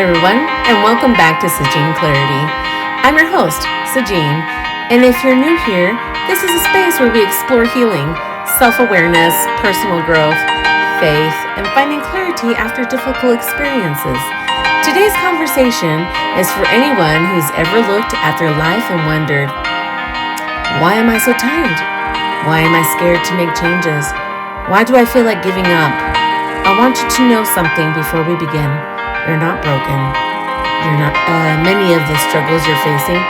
everyone, and welcome back to Sajine Clarity. I'm your host, Sajine, and if you're new here, this is a space where we explore healing, self-awareness, personal growth, faith, and finding clarity after difficult experiences. Today's conversation is for anyone who's ever looked at their life and wondered, why am I so tired? Why am I scared to make changes? Why do I feel like giving up? I want you to know something before we begin. You're not broken. Many of the struggles you're facing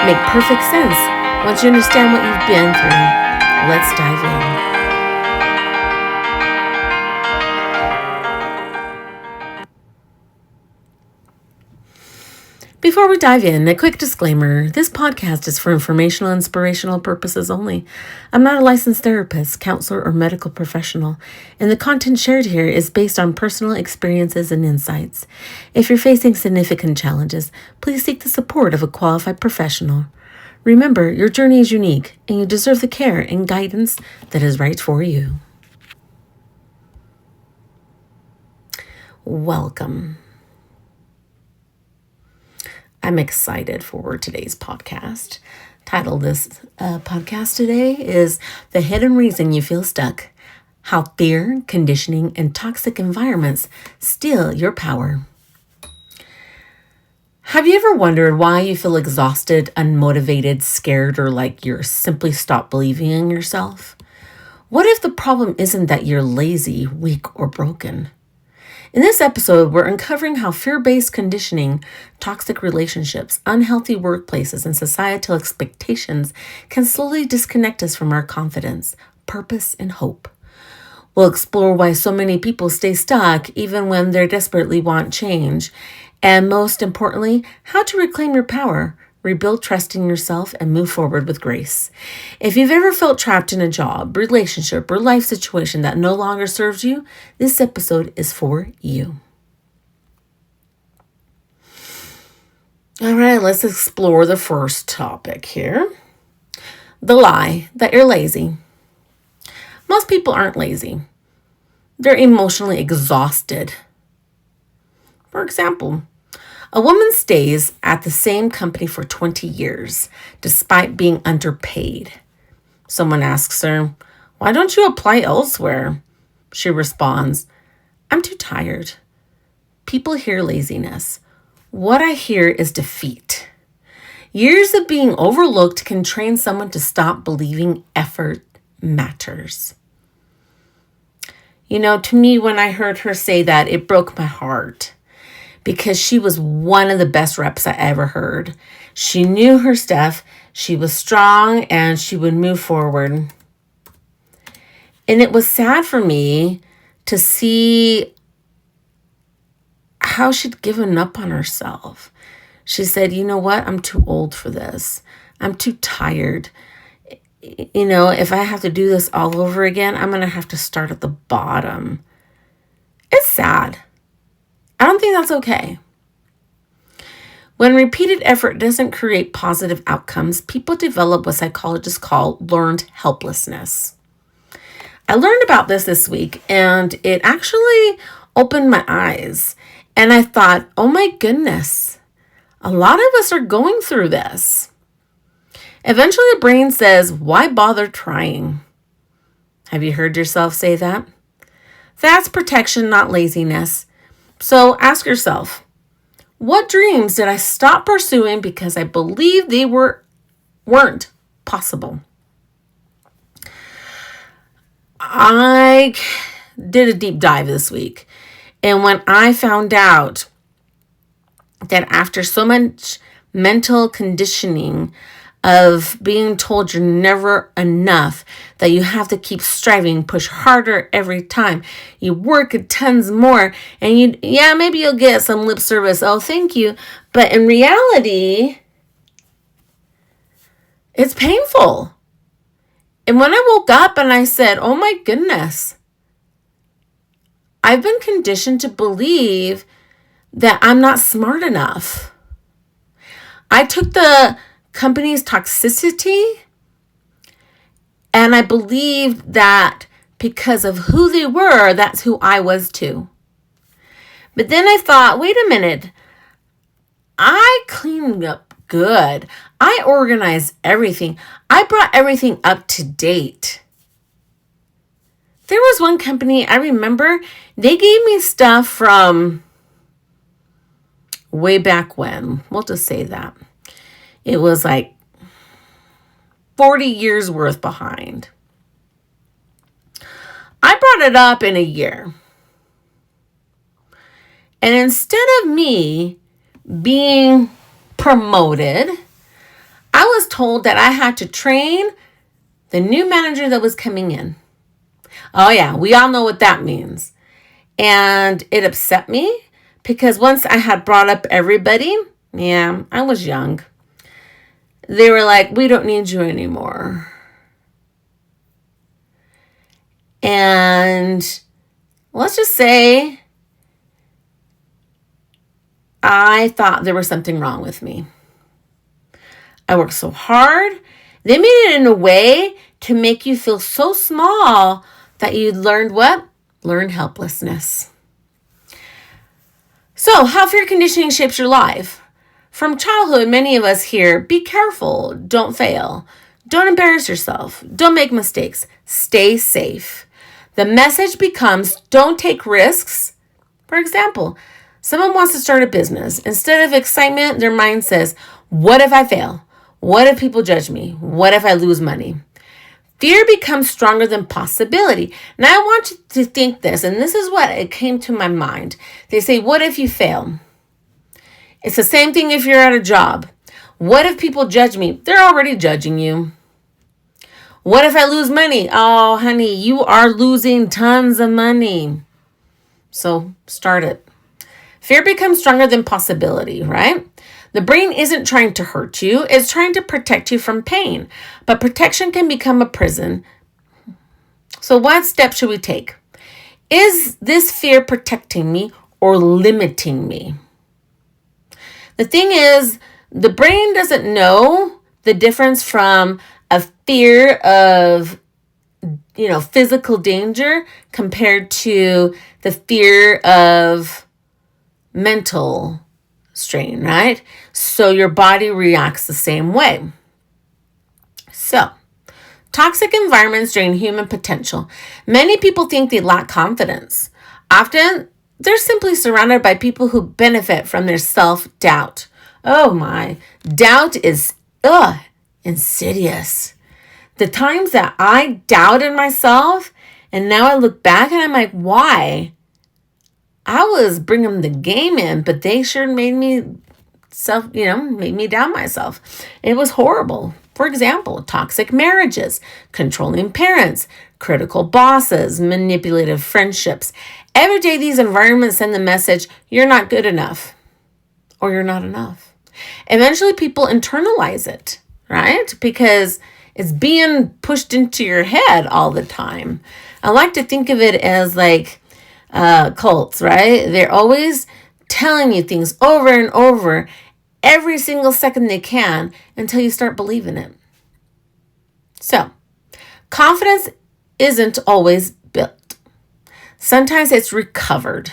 make perfect sense once you understand what you've been through. Let's dive in. Before we dive in, a quick disclaimer. This podcast is for informational and inspirational purposes only. I'm not a licensed therapist, counselor, or medical professional, and the content shared here is based on personal experiences and insights. If you're facing significant challenges, please seek the support of a qualified professional. Remember, your journey is unique, and you deserve the care and guidance that is right for you. Welcome. I'm excited for today's podcast. Title this podcast today is The Hidden Reason You Feel Stuck, How Fear, Conditioning, and Toxic Environments Steal Your Power. Have you ever wondered why you feel exhausted, unmotivated, scared, or like you're simply stopped believing in yourself? What if the problem isn't that you're lazy, weak, or broken? In this episode, we're uncovering how fear-based conditioning, toxic relationships, unhealthy workplaces, and societal expectations can slowly disconnect us from our confidence, purpose, and hope. We'll explore why so many people stay stuck even when they desperately want change, and most importantly, how to reclaim your power, rebuild trust in yourself, and move forward with grace. If you've ever felt trapped in a job, relationship, or life situation that no longer serves you, this episode is for you. All right, let's explore the first topic here. The lie that you're lazy. Most people aren't lazy. They're emotionally exhausted. For example, a woman stays at the same company for 20 years, despite being underpaid. Someone asks her, "Why don't you apply elsewhere?" She responds, "I'm too tired." People hear laziness. What I hear is defeat. Years of being overlooked can train someone to stop believing effort matters. To me, when I heard her say that, it broke my heart. Because she was one of the best reps I ever heard. She knew her stuff, she was strong, and she would move forward. And it was sad for me to see how she'd given up on herself. She said, "You know what? I'm too old for this. I'm too tired. If I have to do this all over again, I'm going to have to start at the bottom." It's sad. I don't think that's okay. When repeated effort doesn't create positive outcomes, people develop what psychologists call learned helplessness. I learned about this week, and it actually opened my eyes. And I thought, oh my goodness, a lot of us are going through this. Eventually, the brain says, why bother trying? Have you heard yourself say that? That's protection, not laziness. So ask yourself, what dreams did I stop pursuing because I believed they weren't possible? I did a deep dive this week. And when I found out that after so much mental conditioning of being told you're never enough, that you have to keep striving, push harder every time, you work tons more, and maybe you'll get some lip service, oh, thank you, but in reality, it's painful. And when I woke up and I said, oh my goodness, I've been conditioned to believe that I'm not smart enough. I took the company's toxicity, and I believed that because of who they were, that's who I was too. But then I thought, wait a minute, I cleaned up good. I organized everything. I brought everything up to date. There was one company, I remember, they gave me stuff from way back when. We'll just say that. It was like 40 years worth behind. I brought it up in a year. And instead of me being promoted, I was told that I had to train the new manager that was coming in. Oh yeah, we all know what that means. And it upset me because once I had brought up everybody, yeah, I was young. They were like, we don't need you anymore. And let's just say I thought there was something wrong with me. I worked so hard. They made it in a way to make you feel so small that you learned what? Learned helplessness. So, how fear conditioning shapes your life. From childhood, many of us hear, be careful, don't fail, don't embarrass yourself, don't make mistakes, stay safe. The message becomes, don't take risks. For example, someone wants to start a business. Instead of excitement, their mind says, what if I fail? What if people judge me? What if I lose money? Fear becomes stronger than possibility. Now I want you to think this, and this is what it came to my mind. They say, what if you fail? It's the same thing if you're at a job. What if people judge me? They're already judging you. What if I lose money? Oh, honey, you are losing tons of money. So start it. Fear becomes stronger than possibility, right? The brain isn't trying to hurt you. It's trying to protect you from pain. But protection can become a prison. So what steps should we take? Is this fear protecting me or limiting me? The thing is, the brain doesn't know the difference from a fear of, physical danger compared to the fear of mental strain, right? So your body reacts the same way. So, toxic environments drain human potential. Many people think they lack confidence. Often, they're simply surrounded by people who benefit from their self-doubt. Oh my, doubt is insidious. The times that I doubted myself, and now I look back and I'm like, why? I was bringing the game in, but they sure made me made me doubt myself. It was horrible. For example, toxic marriages, controlling parents, critical bosses, manipulative friendships. Every day these environments send the message, you're not good enough or you're not enough. Eventually people internalize it, right? Because it's being pushed into your head all the time. I like to think of it as like cults, right? They're always telling you things over and over every single second they can until you start believing it. So, confidence isn't always built. Sometimes it's recovered.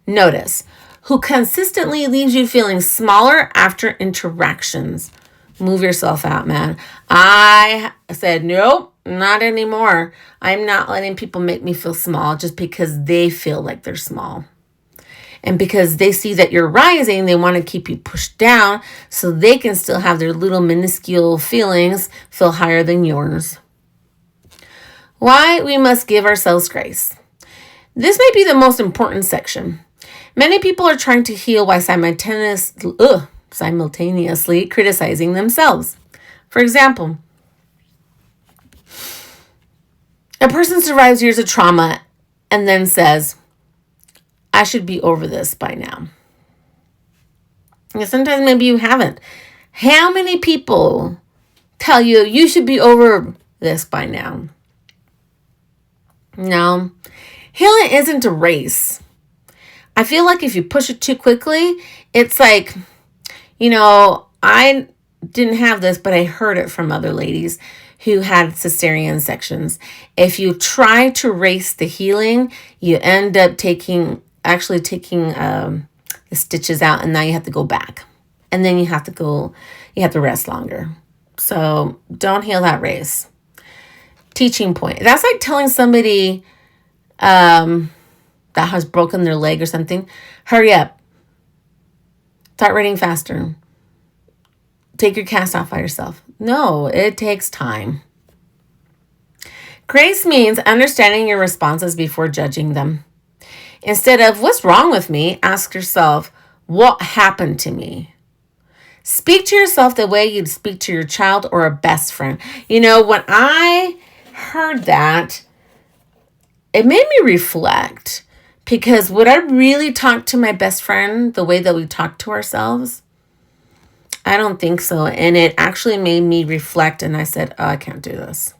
Notice, who consistently leaves you feeling smaller after interactions. Move yourself out, man. I said, nope, not anymore. I'm not letting people make me feel small just because they feel like they're small. And because they see that you're rising, they want to keep you pushed down so they can still have their little minuscule feelings feel higher than yours. Why we must give ourselves grace. This may be the most important section. Many people are trying to heal while simultaneously criticizing themselves. For example, a person survives years of trauma and then says, I should be over this by now. And sometimes maybe you haven't. How many people tell you you should be over this by now? No. Healing isn't a race. I feel like if you push it too quickly, it's like, I didn't have this, but I heard it from other ladies who had cesarean sections. If you try to race the healing, you end up taking the stitches out, and now you have to go back. And then you have to rest longer. So don't heal that race. Teaching point. That's like telling somebody that has broken their leg or something, hurry up. Start running faster. Take your cast off by yourself. No, it takes time. Grace means understanding your responses before judging them. Instead of, what's wrong with me? Ask yourself, what happened to me? Speak to yourself the way you'd speak to your child or a best friend. You know, when I heard that, it made me reflect. Because would I really talk to my best friend the way that we talk to ourselves? I don't think so. And it actually made me reflect, and I said, oh, I can't do this.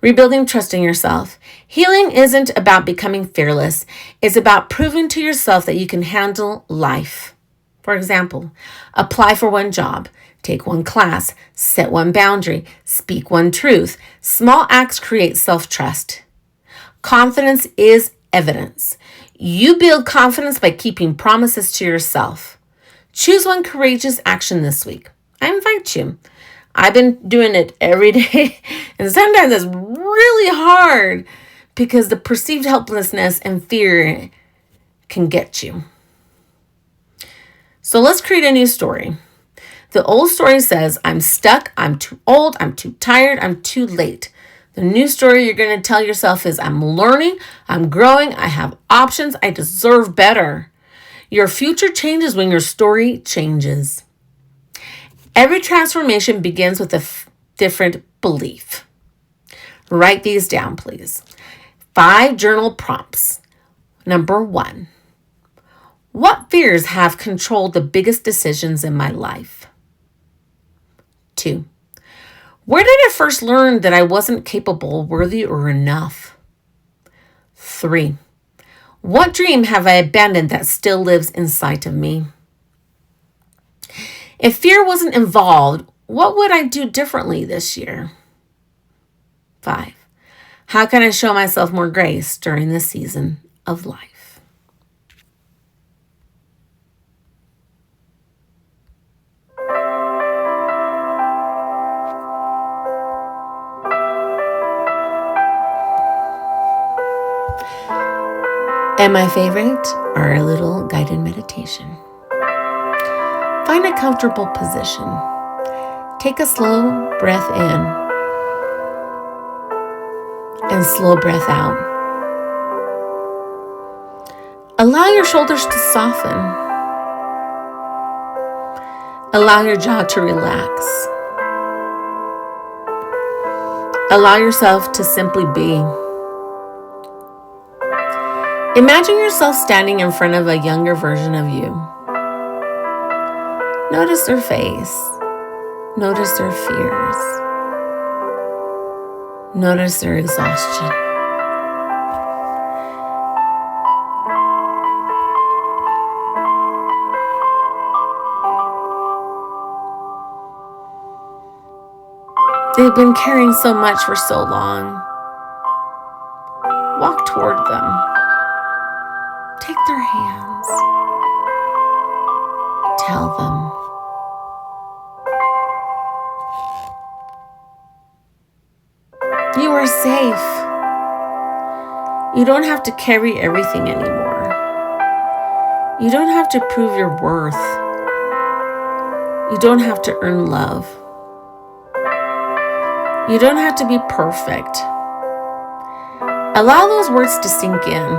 Rebuilding trust in yourself. Healing isn't about becoming fearless. It's about proving to yourself that you can handle life. For example, apply for one job, take one class, set one boundary, speak one truth. Small acts create self-trust. Confidence is evidence. You build confidence by keeping promises to yourself. Choose one courageous action this week. I invite you. I've been doing it every day, and sometimes it's really hard because the perceived helplessness and fear can get you. So let's create a new story. The old story says, I'm stuck, I'm too old, I'm too tired, I'm too late. The new story you're going to tell yourself is, I'm learning, I'm growing, I have options, I deserve better. Your future changes when your story changes. Every transformation begins with a different belief. Write these down, please. 5 journal prompts. Number 1. What fears have controlled the biggest decisions in my life? 2. Where did I first learn that I wasn't capable, worthy, or enough? 3. What dream have I abandoned that still lives inside of me? If fear wasn't involved, what would I do differently this year? 5. How can I show myself more grace during this season of life? And my favorite are a little guided meditation. Find a comfortable position. Take a slow breath in and slow breath out. Allow your shoulders to soften. Allow your jaw to relax. Allow yourself to simply be. Imagine yourself standing in front of a younger version of you. Notice their face. Notice their fears. Notice their exhaustion. They've been carrying so much for so long. Walk toward them. Take their hands. Tell them. You are safe. You don't have to carry everything anymore. You don't have to prove your worth. You don't have to earn love. You don't have to be perfect. Allow those words to sink in.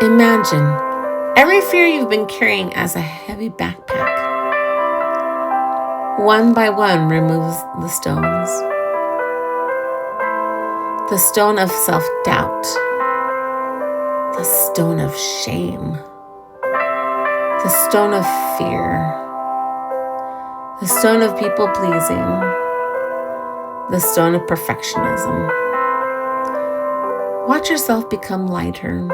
Imagine every fear you've been carrying as a heavy backpack. One by one removes the stones. The stone of self-doubt. The stone of shame. The stone of fear. The stone of people-pleasing. The stone of perfectionism. Watch yourself become lighter.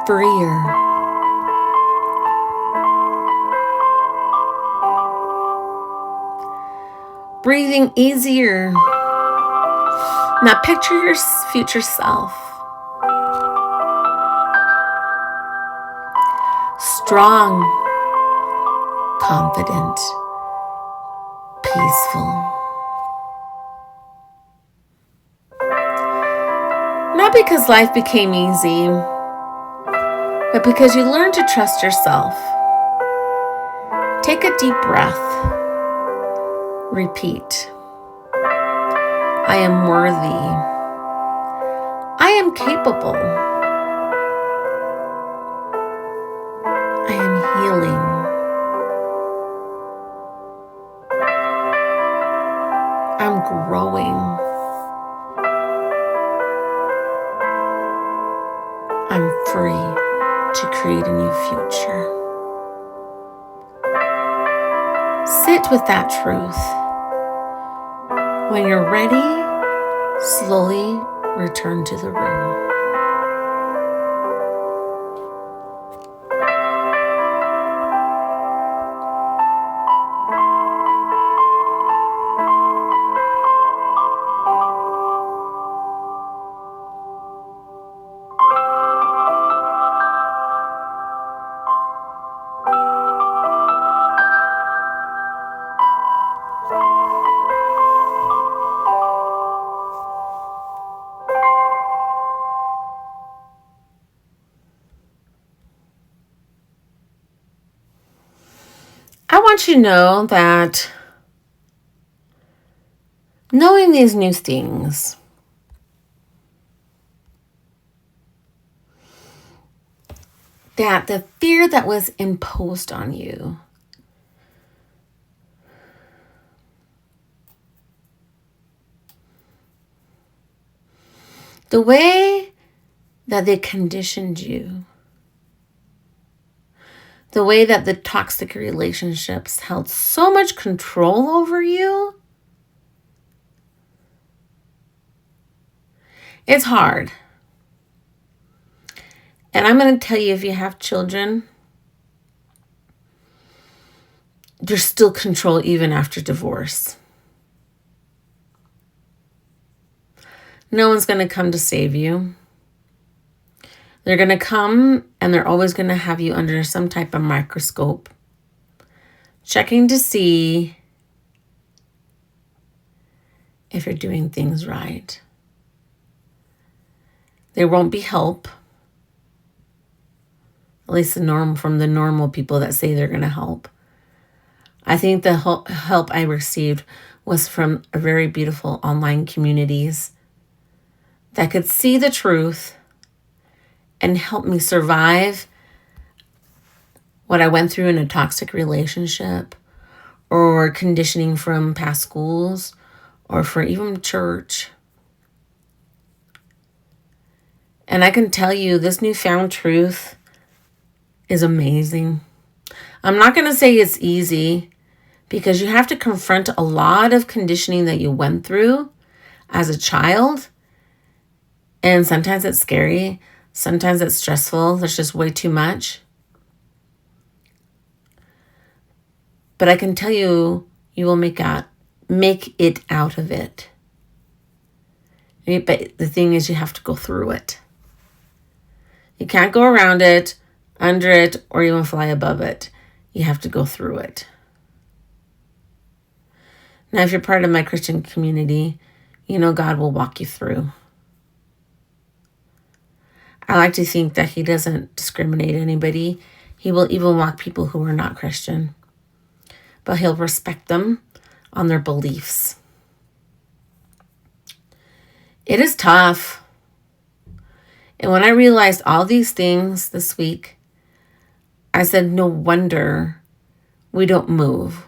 Freer. Breathing easier. Now picture your future self. strong, confident, peaceful. Not because life became easy, but because you learned to trust yourself. Take a deep breath. Repeat. I am worthy. I am capable. I am healing. I'm growing. I'm free to create a new future. Sit with that truth. When you're ready, slowly return to the room. I want you to know that knowing these new things, that the fear that was imposed on you, the way that they conditioned you, the way that the toxic relationships held so much control over you, it's hard. And I'm going to tell you, if you have children, there's still control even after divorce. No one's going to come to save you. They're going to come and they're always going to have you under some type of microscope, checking to see if you're doing things right. There won't be help, at least from the normal people that say they're going to help. I think the help I received was from a very beautiful online communities that could see the truth and help me survive what I went through in a toxic relationship, or conditioning from past schools, or for even church. And I can tell you, this newfound truth is amazing. I'm not going to say it's easy, because you have to confront a lot of conditioning that you went through as a child. And sometimes it's scary. Sometimes it's stressful. There's just way too much. But I can tell you, you will make it out of it. But the thing is, you have to go through it. You can't go around it, under it, or even fly above it. You have to go through it. Now, if you're part of my Christian community, you know God will walk you through. I like to think that He doesn't discriminate anybody. He will even walk people who are not Christian. But He'll respect them on their beliefs. It is tough. And when I realized all these things this week, I said, no wonder we don't move.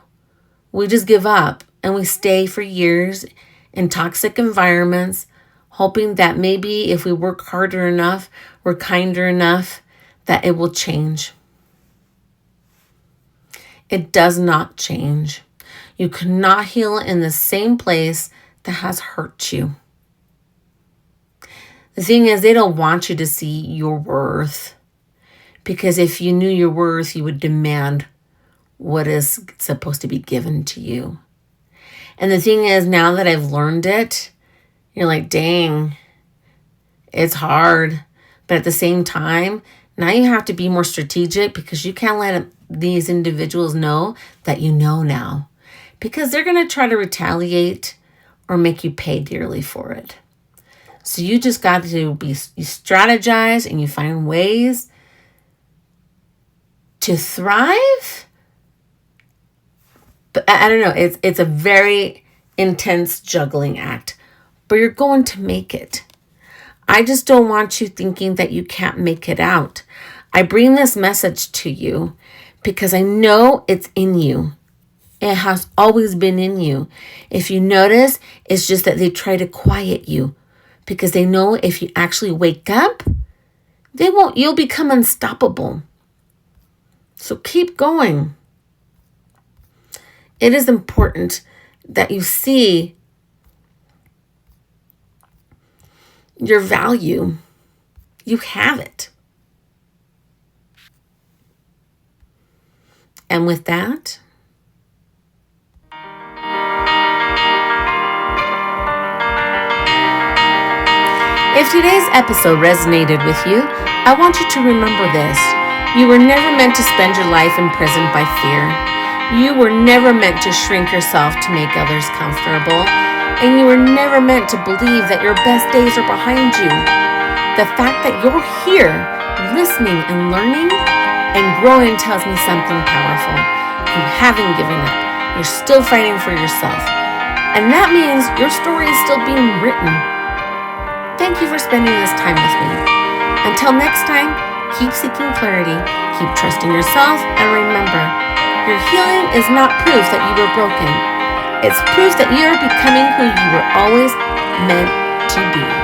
We just give up and we stay for years in toxic environments, hoping that maybe if we work harder enough, we're kinder enough, that it will change. It does not change. You cannot heal in the same place that has hurt you. The thing is, they don't want you to see your worth, because if you knew your worth, you would demand what is supposed to be given to you. And the thing is, now that I've learned it, you're like, dang, it's hard. But at the same time, Now you have to be more strategic because you can't let these individuals know that you know now, because they're going to try to retaliate or make you pay dearly for it. So you just got to you strategize and you find ways to thrive. But I don't know, it's a very intense juggling act, but you're going to make it. I just don't want you thinking that you can't make it out. I bring this message to you because I know it's in you. It has always been in you. If you notice, it's just that they try to quiet you because they know if you actually wake up, you'll become unstoppable. So keep going. It is important that you see your value. You have it. And with that, if today's episode resonated with you, I want you to remember this. You were never meant to spend your life imprisoned by fear. You were never meant to shrink yourself to make others comfortable. And you were never meant to believe that your best days are behind you. The fact that you're here, listening and learning and growing tells me something powerful. You haven't given up. You're still fighting for yourself. And that means your story is still being written. Thank you for spending this time with me. Until next time, keep seeking clarity, keep trusting yourself, and remember, your healing is not proof that you were broken. It's proof that you are becoming who you were always meant to be.